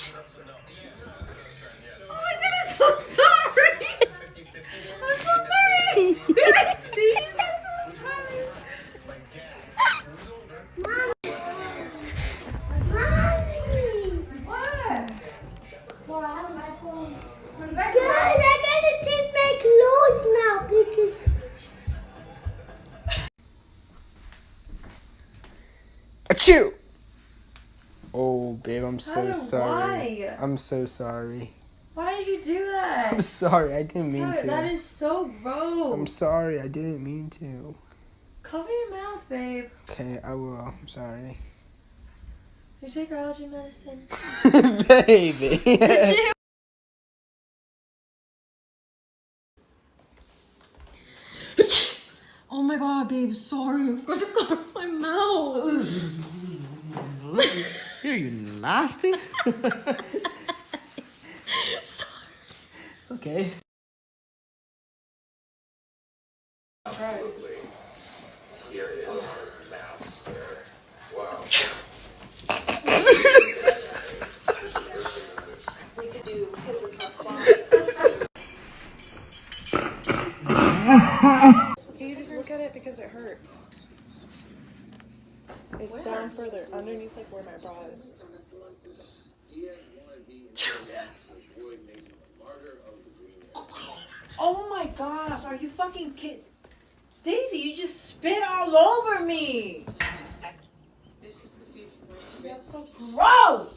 Oh my god, I'm so sorry. I'm so sorry. Did I sneeze? I'm so sorry. Mommy. What? Guys, I gotta take my clothes now because. Achoo! Oh, babe, I'm so Tyler, sorry. why? I'm so sorry. Why did you do that? I'm sorry, I didn't mean Tyler, to. that is so gross. I'm sorry, I didn't mean to. Cover your mouth, babe. Okay, I will. I'm sorry. Did you take your allergy medicine? Baby. Did you? Oh my god, babe, sorry. I forgot to cover my mouth. Are you nasty? Sorry. It's okay. Absolutely. Here is our master. Wow. We could do his and Can you just look at it because it hurts? It's down further, underneath like where my bra is. Oh my gosh, are you fucking kidding? Daisy, you just spit all over me! That's so gross!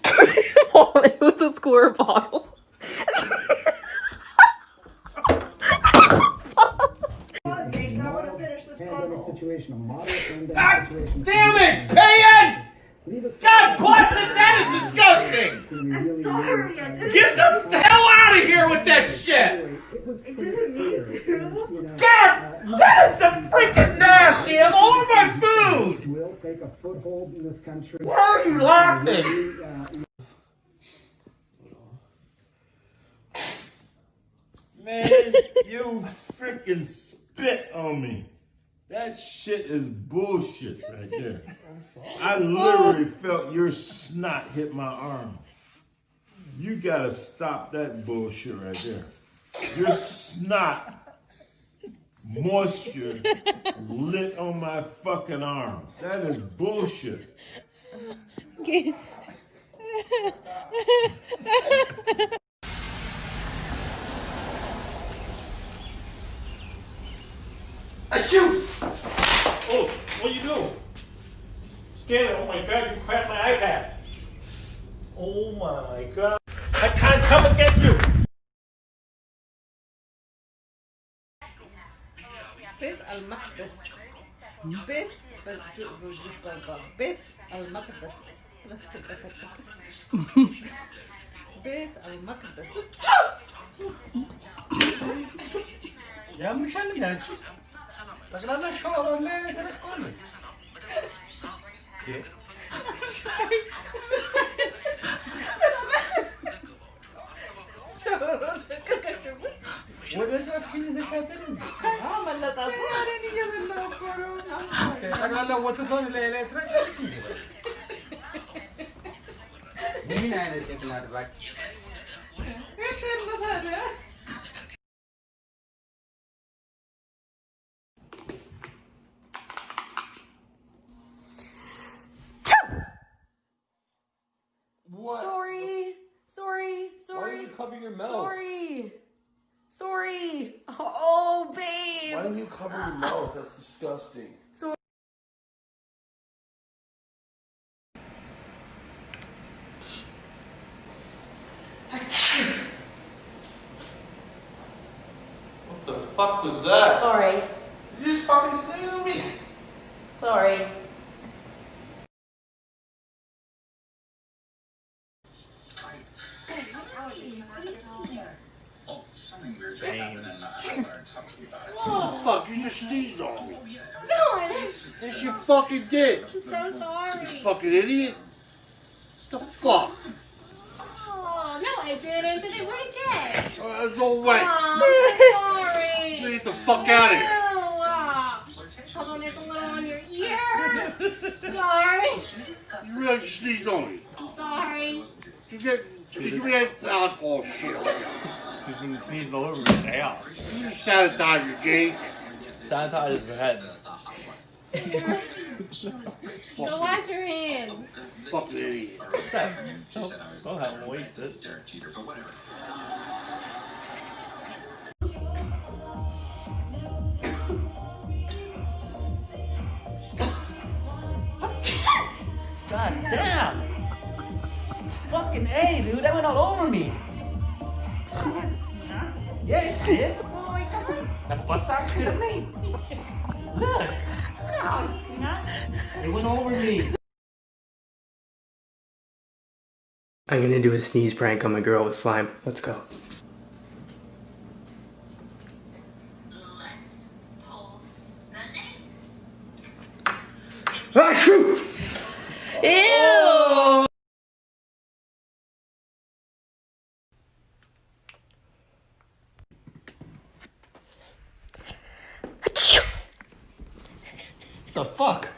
It was a squirt bottle. Situation, a moderate rundown God situation. damn it, Payan! God bless it, that is disgusting! I'm sorry, I didn't. Get the hell out of here with that shit! It was pretty clear. God, that is the freaking nasty! It's all over my food! Will take a foothold in this country. Why are you laughing? Man, you freaking spit on me. That shit is bullshit right there. I'm sorry. I literally felt your snot hit my arm. You gotta stop that bullshit right there. Your snot moisture lit on my fucking arm. That is bullshit. Okay. Shoot! Oh, what you do? Scared it. Oh my god, you cracked my iPad. Oh my god. I can't come and get you! بيت المقدس بيت بيت المقدس بيت المقدس يا مش انا يعني تقرأنا شو ولا تركوني ወደዛ ኪኒዘ ሻተርን አመለጣ ታረን እየበላው ኮሮና ጠቅላላ ወተቷን ላይ ላይ ትረጫለች ምን አይነት ሴት ናት እባክህ What? Sorry. Why didn't you cover your mouth? Sorry. Oh, babe. Why didn't you cover your mouth? That's disgusting. What the fuck was that? Sorry. You just fucking sneezed on me. Sorry. Oh, something weird just happened and I want to talk to you about it. What the fuck? You just sneezed on me. No, I didn't. Yes, you fucking did. I'm so sorry. You fucking idiot. The fuck? Oh, no, I didn't. Did I win again? There's no way. Oh, I'm sorry. Get the fuck out of here. Hold on, there's a little on your sneeze on me. I'm sorry. You get out all shit. She's been sneezing all over me now. You sanitize your Jake. Sanitize his head. Go wash your hands. Fucking idiot. Don't have them wasted. God damn! Fucking A, dude, that went all over me. Yeah, it did. That bust out to me. Look. It went over me. I'm gonna do a sneeze prank on my girl with slime. Let's go. Ew! The fuck?